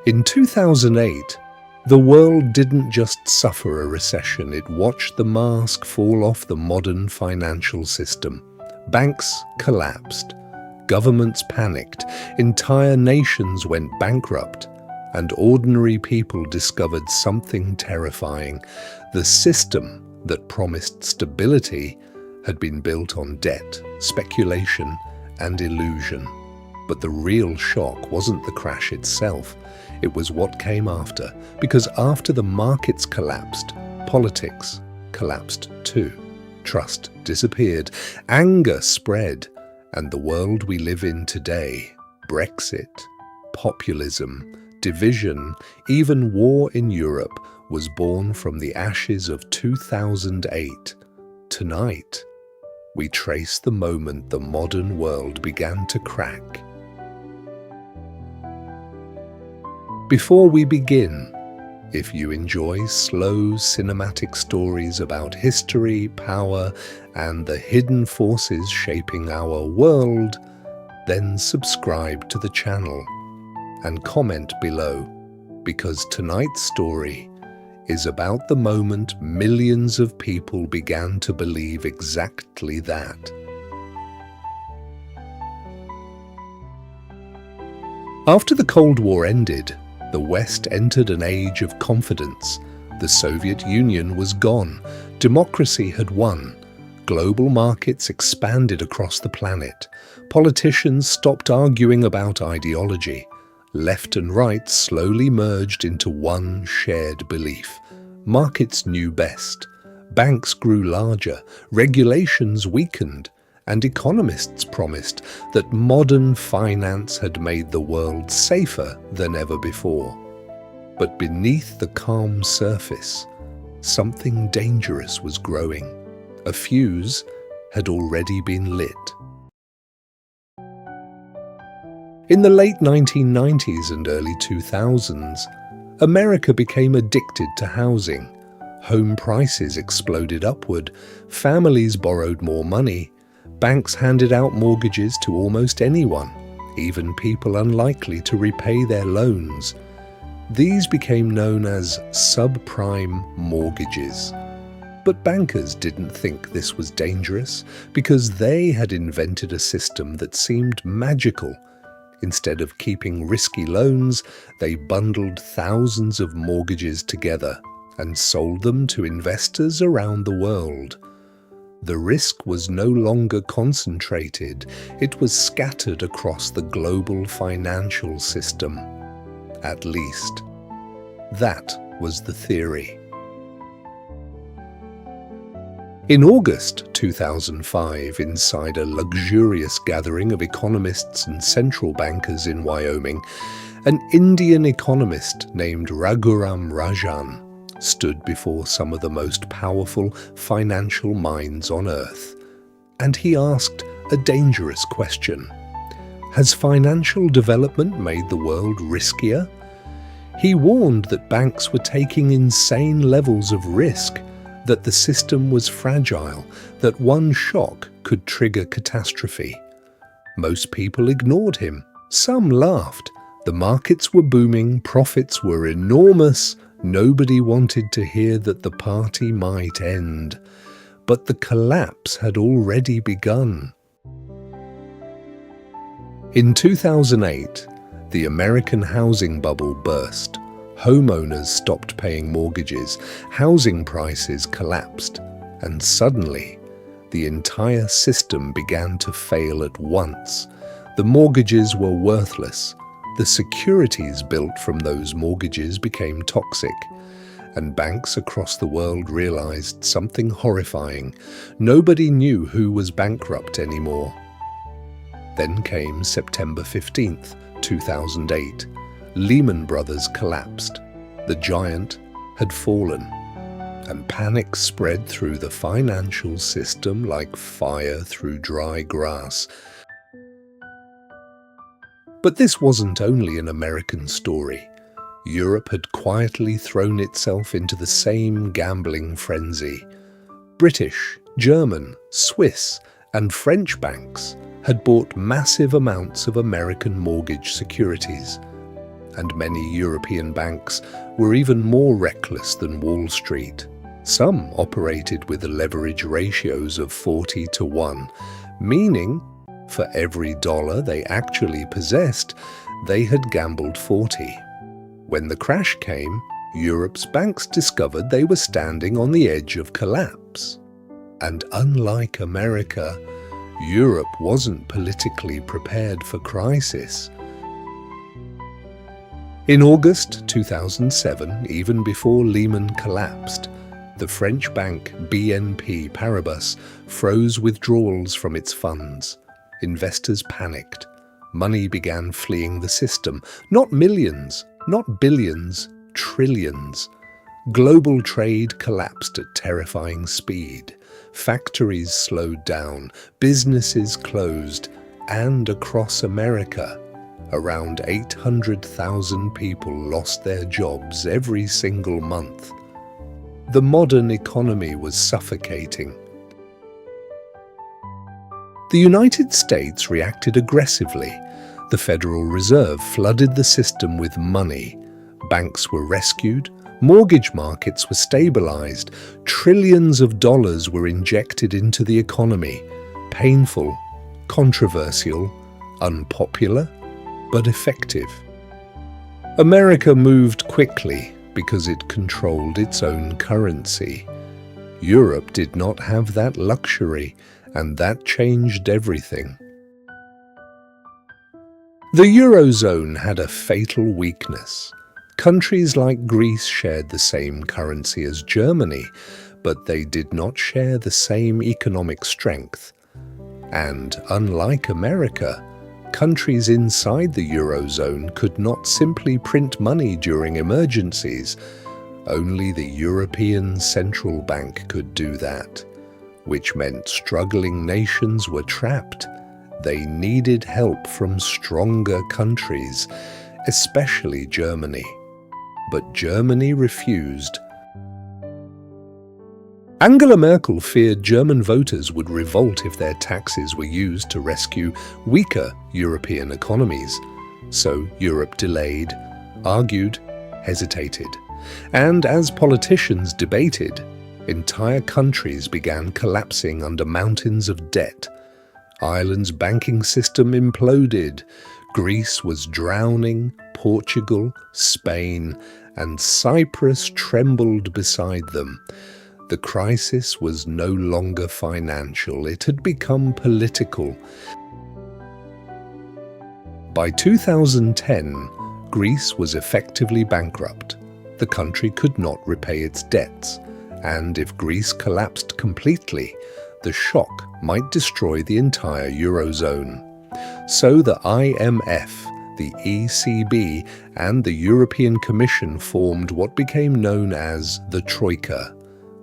In 2008, the world didn't just suffer a recession, it watched the mask fall off the modern financial system. Banks collapsed, governments panicked, entire nations went bankrupt, and ordinary people discovered something terrifying. The system that promised stability had been built on debt, speculation, and illusion. But the real shock wasn't the crash itself, it was what came after, because after the markets collapsed, politics collapsed too. Trust disappeared, anger spread, and the world we live in today, Brexit, populism, division, even war in Europe, was born from the ashes of 2008. Tonight, we trace the moment the modern world began to crack. Before we begin, if you enjoy slow cinematic stories about history, power, and the hidden forces shaping our world, then subscribe to the channel and comment below, because tonight's story is about the moment millions of people began to believe exactly that. After the Cold War ended, the West entered an age of confidence. The Soviet Union was gone, democracy had won, global markets expanded across the planet, politicians stopped arguing about ideology, left and right slowly merged into one shared belief. Markets knew best, banks grew larger, regulations weakened, and economists promised that modern finance had made the world safer than ever before. But beneath the calm surface, something dangerous was growing. A fuse had already been lit. In the late 1990s and early 2000s, America became addicted to housing. Home prices exploded upward, families borrowed more money, banks handed out mortgages to almost anyone, even people unlikely to repay their loans. These became known as subprime mortgages. But bankers didn't think this was dangerous because they had invented a system that seemed magical. Instead of keeping risky loans, they bundled thousands of mortgages together and sold them to investors around the world. The risk was no longer concentrated, it was scattered across the global financial system. At least, that was the theory. In August 2005, inside a luxurious gathering of economists and central bankers in Wyoming, an Indian economist named Raghuram Rajan stood before some of the most powerful financial minds on earth. And he asked a dangerous question. Has financial development made the world riskier? He warned that banks were taking insane levels of risk, that the system was fragile, that one shock could trigger catastrophe. Most people ignored him. Some laughed. The markets were booming, profits were enormous. Nobody wanted to hear that the party might end. But the collapse had already begun. In 2008, the American housing bubble burst. Homeowners stopped paying mortgages, housing prices collapsed, and suddenly, the entire system began to fail at once. The mortgages were worthless. The securities built from those mortgages became toxic, and banks across the world realized something horrifying. Nobody knew who was bankrupt anymore. Then came September 15th, 2008. Lehman Brothers collapsed. The giant had fallen, and panic spread through the financial system like fire through dry grass. But this wasn't only an American story. Europe had quietly thrown itself into the same gambling frenzy. British, German, Swiss, and French banks had bought massive amounts of American mortgage securities. and many European banks were even more reckless than Wall Street. Some operated with leverage ratios of 40 to 1, meaning for every dollar they actually possessed, they had gambled 40. When the crash came, Europe's banks discovered they were standing on the edge of collapse. And unlike America, Europe wasn't politically prepared for crisis. In August 2007, even before Lehman collapsed, the French bank BNP Paribas froze withdrawals from its funds. Investors panicked. Money began fleeing the system. Not millions, not billions, trillions. Global trade collapsed at terrifying speed. Factories slowed down, businesses closed, and across America, around 800,000 people lost their jobs every single month. The modern economy was suffocating. The United States reacted aggressively. The Federal Reserve flooded the system with money. Banks were rescued. Mortgage markets were stabilized. Trillions of dollars were injected into the economy. Painful, controversial, unpopular, but effective. America moved quickly because it controlled its own currency. Europe did not have that luxury, and that changed everything. The Eurozone had a fatal weakness. Countries like Greece shared the same currency as Germany, but they did not share the same economic strength. And unlike America, countries inside the Eurozone could not simply print money during emergencies. Only the European Central Bank could do that, which meant struggling nations were trapped. They needed help from stronger countries, especially Germany. But Germany refused. Angela Merkel feared German voters would revolt if their taxes were used to rescue weaker European economies. So Europe delayed, argued, hesitated. And as politicians debated, entire countries began collapsing under mountains of debt. Ireland's banking system imploded. Greece was drowning. Portugal, Spain, and Cyprus trembled beside them. The crisis was no longer financial. It had become political. By 2010, Greece was effectively bankrupt. The country could not repay its debts, and if Greece collapsed completely, the shock might destroy the entire Eurozone. So the IMF, the ECB, and the European Commission formed what became known as the Troika.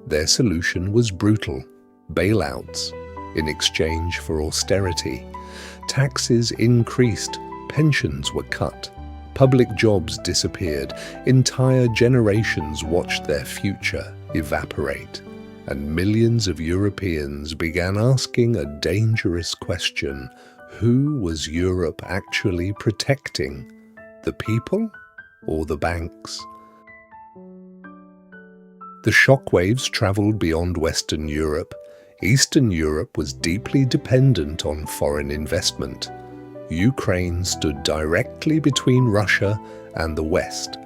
Their solution was brutal: bailouts in exchange for austerity. Taxes increased, pensions were cut, public jobs disappeared, entire generations watched their future evaporate, and millions of Europeans began asking a dangerous question: who was Europe actually protecting? The people or the banks? The shockwaves traveled beyond Western Europe. Eastern Europe was deeply dependent on foreign investment. Ukraine stood directly between Russia and the West.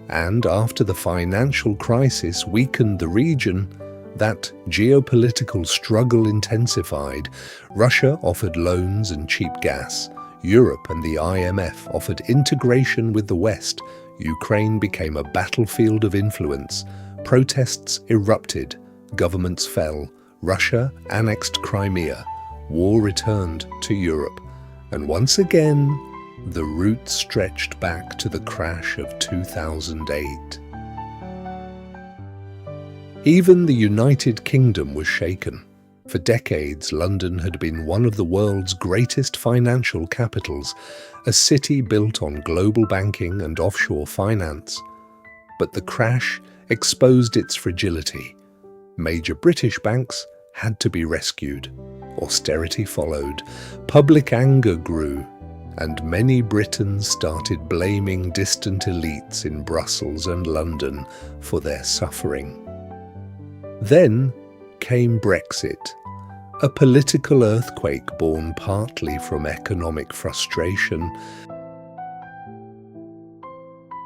And after the financial crisis weakened the region, that geopolitical struggle intensified. Russia offered loans and cheap gas. Europe and the IMF offered integration with the West. Ukraine became a battlefield of influence. Protests erupted. Governments fell. Russia annexed Crimea. War returned to Europe. And once again, the route stretched back to the crash of 2008. Even the United Kingdom was shaken. For decades, London had been one of the world's greatest financial capitals, a city built on global banking and offshore finance. But the crash exposed its fragility. Major British banks had to be rescued. Austerity followed. Public anger grew. and many Britons started blaming distant elites in Brussels and London for their suffering. Then came Brexit, a political earthquake born partly from economic frustration.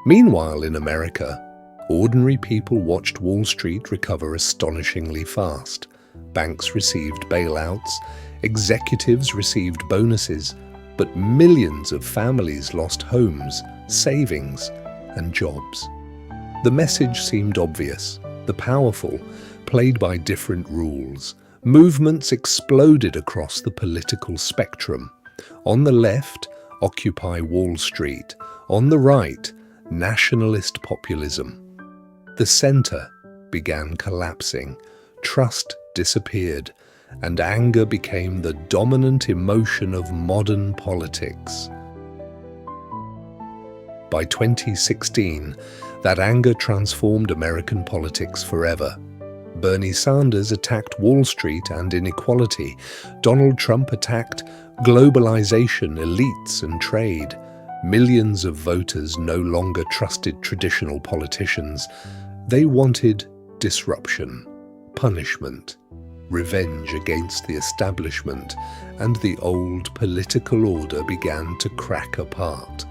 Meanwhile, in America, ordinary people watched Wall Street recover astonishingly fast. Banks received bailouts, executives received bonuses, but millions of families lost homes, savings, and jobs. The message seemed obvious. The powerful played by different rules. Movements exploded across the political spectrum. On the left, Occupy Wall Street. On the right, nationalist populism. The center began collapsing. Trust disappeared, and anger became the dominant emotion of modern politics. By 2016, that anger transformed American politics forever. Bernie Sanders attacked Wall Street and inequality. Donald Trump attacked globalization, elites, and trade. Millions of voters no longer trusted traditional politicians. They wanted disruption, punishment, revenge against the establishment, and the old political order began to crack apart.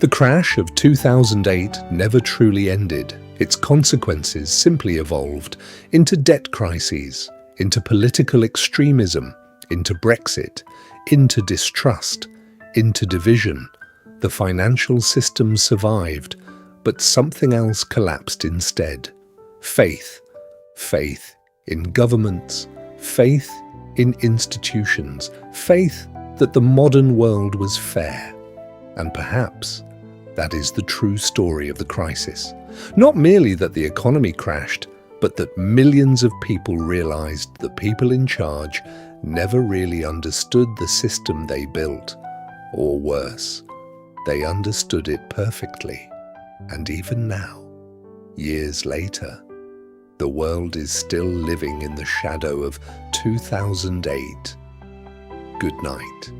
The crash of 2008 never truly ended. Its consequences simply evolved into debt crises, into political extremism, into Brexit, into distrust, into division. The financial system survived, but something else collapsed instead. Faith. Faith in governments, faith in institutions, faith that the modern world was fair. And perhaps that is the true story of the crisis. Not merely that the economy crashed, but that millions of people realized the people in charge never really understood the system they built. Or worse, they understood it perfectly. And even now, years later, the world is still living in the shadow of 2008. Good night.